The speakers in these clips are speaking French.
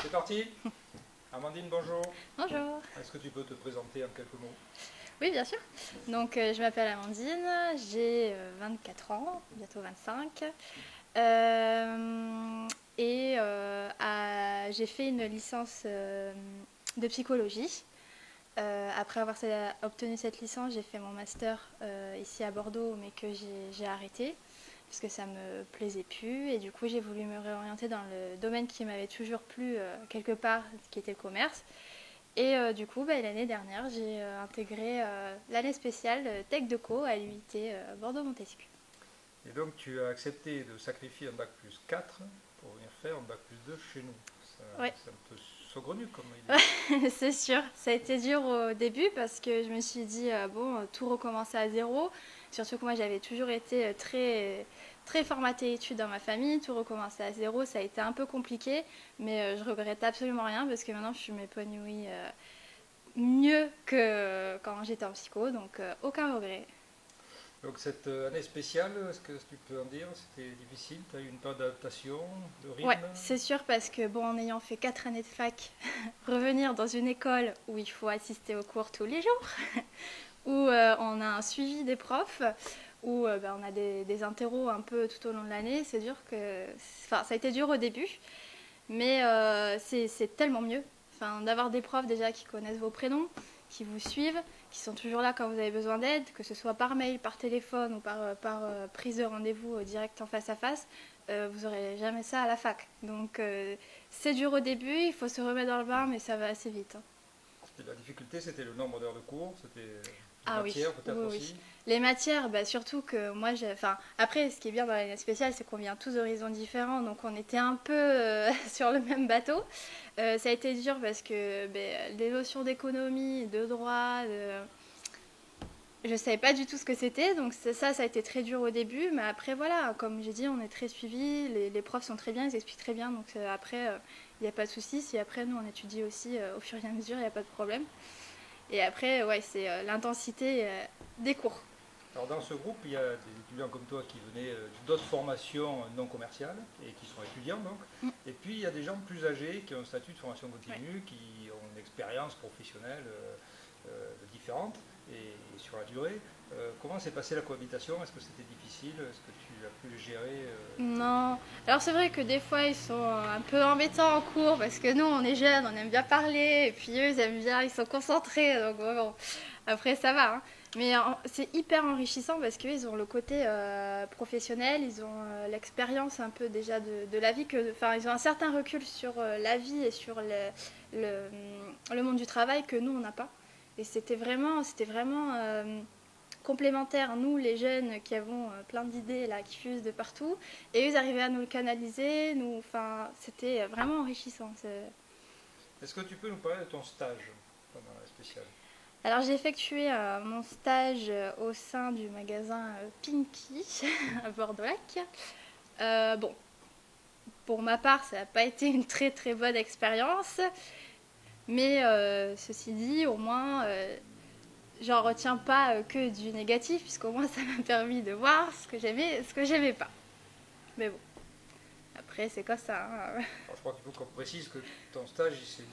C'est parti. Amandine, bonjour. Bonjour. Est-ce que tu peux te présenter en quelques mots? Oui, bien sûr. Donc, je m'appelle Amandine, j'ai 24 ans, bientôt 25. J'ai fait une licence de psychologie. Après avoir obtenu cette licence, j'ai fait mon master ici à Bordeaux, mais que j'ai arrêté parce que ça me plaisait plus. Et du coup, j'ai voulu me réorienter dans le domaine qui m'avait toujours plu quelque part, qui était le commerce. Du coup, l'année dernière, j'ai intégré l'année spéciale Tech Deco à l'UIT Bordeaux-Montesquieu. Et donc tu as accepté de sacrifier un bac plus 4 pour venir faire un bac plus 2 chez nous. Ça, Ouais, c'est un peu saugrenu comme idée. c'est sûr. Ça a été dur au début parce que je me suis dit, bon, tout recommencer à zéro. Surtout que moi, j'avais toujours été très formatée études dans ma famille. Tout recommencer à zéro, ça a été un peu compliqué. Mais je regrette absolument rien parce que maintenant, je m'épanouis mieux que quand j'étais en psycho. Donc, aucun regret. Donc cette année spéciale, est-ce que tu peux en dire? C'était difficile? Tu as eu une période d'adaptation, de Ouais, rythme? c'est sûr parce que bon, en ayant fait 4 années de fac, revenir dans une école où il faut assister aux cours tous les jours, où on a un suivi des profs, où on a des interros un peu tout au long de l'année, c'est dur que... Enfin, ça a été dur au début, mais c'est tellement mieux. Enfin, d'avoir des profs déjà qui connaissent vos prénoms, qui vous suivent, qui sont toujours là quand vous avez besoin d'aide, que ce soit par mail, par téléphone ou par prise de rendez-vous direct en face à face, vous n'aurez jamais ça à la fac. Donc c'est dur au début, il faut se remettre dans le bain, mais ça va assez vite, hein. Et la difficulté, c'était le nombre d'heures de cours, c'était les Ah oui, matières oui, peut-être oui. aussi. Les matières, surtout que moi, enfin, après, ce qui est bien dans l'année spéciale, c'est qu'on vient tous d'horizons différents, donc on était un peu sur le même bateau. Ça a été dur parce que les notions d'économie, de droit, je savais pas du tout ce que c'était, donc ça a été très dur au début, mais après, voilà, comme j'ai dit, on est très suivis, les profs sont très bien, ils expliquent très bien, donc après, il n'y a pas de souci. Si après, nous, on étudie aussi au fur et à mesure, il n'y a pas de problème. Et après, ouais, c'est l'intensité des cours. Alors dans ce groupe, il y a des étudiants comme toi qui venaient d'autres formations non commerciales et qui sont étudiants donc. Mm. Et puis il y a des gens plus âgés qui ont un statut de formation Ouais. continue, qui ont une expérience professionnelle différente et sur la durée. Comment s'est passée la cohabitation? Est-ce que c'était difficile? Est-ce que tu as pu le gérer Non. Alors c'est vrai que des fois ils sont un peu embêtants en cours parce que nous on est jeunes, on aime bien parler et puis eux ils aiment bien, ils sont concentrés donc bon. Après ça va, hein. Mais c'est hyper enrichissant parce qu'ils ont le côté professionnel, ils ont l'expérience un peu déjà de la vie, enfin ils ont un certain recul sur la vie et sur le monde du travail que nous on n'a pas. Et c'était vraiment complémentaires, nous les jeunes qui avons plein d'idées là, qui fusent de partout, et eux ils arrivaient à nous le canaliser, enfin, c'était vraiment enrichissant. Est-ce que tu peux nous parler de ton stage pendant la spéciale? Alors j'ai effectué mon stage au sein du magasin Pinky à Bordeaux-Lac. Bon, pour ma part, ça n'a pas été une très très bonne expérience, mais ceci dit, au moins, j'en retiens pas que du négatif, puisqu'au moins ça m'a permis de voir ce que j'aimais et ce que j'aimais pas. Mais bon, après, c'est comme ça, hein. Alors, je crois qu'il faut qu'on précise que ton stage il s'est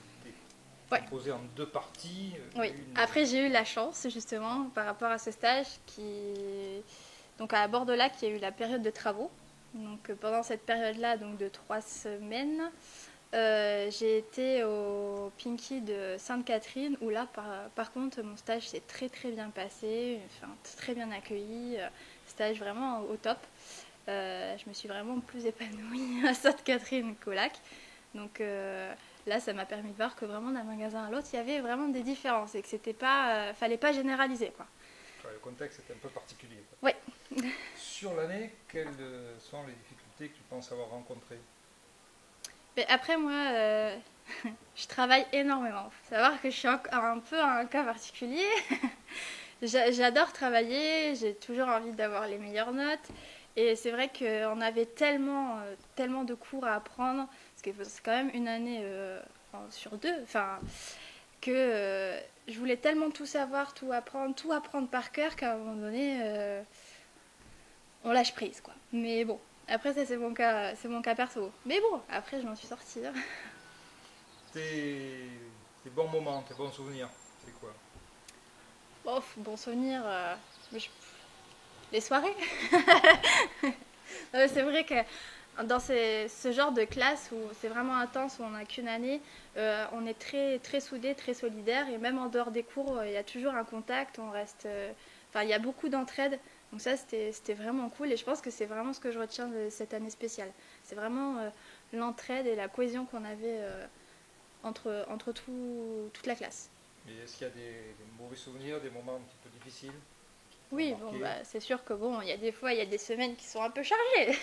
Ouais, composé en deux parties. oui. Après, j'ai eu la chance, justement, par rapport à ce stage, donc à Bordeaux-Lac, il y a eu la période de travaux. Donc pendant cette période-là, donc de 3 semaines, j'ai été au Pinky de Sainte-Catherine, où là, par contre, mon stage s'est très très bien passé, enfin, très bien accueilli, stage vraiment au top. Je me suis vraiment plus épanouie à Sainte-Catherine qu'au lac. Donc là, ça m'a permis de voir que vraiment d'un magasin à l'autre, il y avait vraiment des différences et que c'était pas, fallait pas généraliser, quoi. Le contexte est un peu particulier. Ouais. Sur l'année, quelles sont les difficultés que tu penses avoir rencontrées? Mais après moi, je travaille énormément. Faut savoir que je suis un peu un cas particulier. J'adore travailler, j'ai toujours envie d'avoir les meilleures notes. Et c'est vrai qu'on avait tellement de cours à apprendre, parce que c'est quand même une année sur deux, enfin, que je voulais tellement tout savoir, tout apprendre par cœur qu'à un moment donné, on lâche prise, quoi. Mais bon, après ça c'est mon cas perso. Mais bon, après je m'en suis sortie, hein. tes bons moments, tes bons souvenirs, c'est quoi? Oh, bon souvenir, les soirées. C'est vrai que dans ce genre de classe où c'est vraiment intense, où on n'a qu'une année, on est très, très soudés, très solidaires. Et même en dehors des cours, il y a toujours un contact, on reste... Enfin, il y a beaucoup d'entraide. Donc ça, c'était vraiment cool. Et je pense que c'est vraiment ce que je retiens de cette année spéciale. C'est vraiment l'entraide et la cohésion qu'on avait entre toute la classe. Et est-ce qu'il y a des mauvais souvenirs, des moments un petit peu difficiles qui t'ont Oui, bon, marqué? bah, c'est sûr que bon, il y a des fois, il y a des semaines qui sont un peu chargées.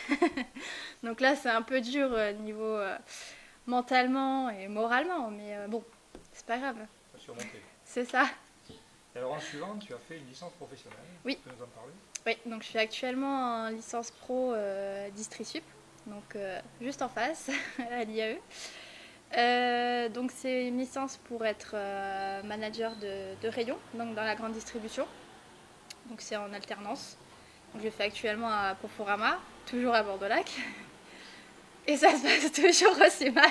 Donc là, c'est un peu dur niveau mentalement et moralement, mais bon, c'est pas grave. À surmonter. C'est ça. Et alors en suivant, tu as fait une licence professionnelle. Oui. Tu peux nous en parler? Oui, donc je suis actuellement en licence pro DistriSup, donc juste en face, à l'IAE. Donc c'est une licence pour être manager de rayon, donc dans la grande distribution. Donc c'est en alternance. Donc je le fais actuellement à Conforama, toujours à Bordeaux-Lac. Et ça se passe toujours aussi mal.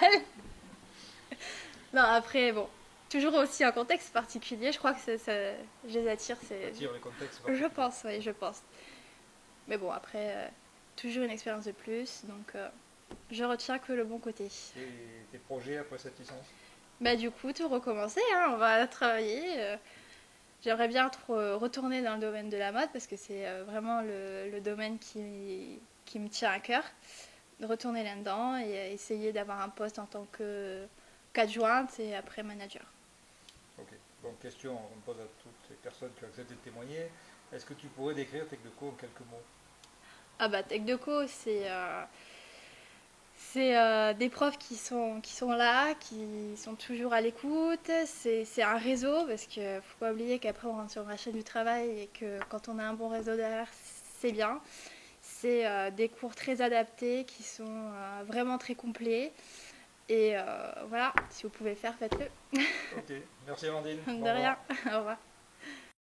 Non, après, bon, toujours aussi un contexte particulier. Je crois que je les attire. Ça attire les contextes Je particuliers. pense, oui, je pense. Mais bon, après, toujours une expérience de plus. Donc, je retiens que le bon côté. Et tes projets après cette licence? Bah, du coup, tout recommencer, hein, on va travailler. J'aimerais bien retourner dans le domaine de la mode parce que c'est vraiment le domaine qui me tient à cœur. De retourner là-dedans et essayer d'avoir un poste en tant qu'adjointe et après manager. Ok. Donc question, on pose à toutes les personnes qui ont accepté de témoigner. Est-ce que tu pourrais décrire TechDeco en quelques mots? Ah bah TechDeco, c'est des profs qui sont là, qui sont toujours à l'écoute. C'est un réseau parce qu'il ne faut pas oublier qu'après on rentre sur le marché du travail et que quand on a un bon réseau derrière, c'est bien. C'est des cours très adaptés qui sont vraiment très complets. Et voilà, si vous pouvez le faire, faites-le. Ok, merci Amandine. De rien, au revoir.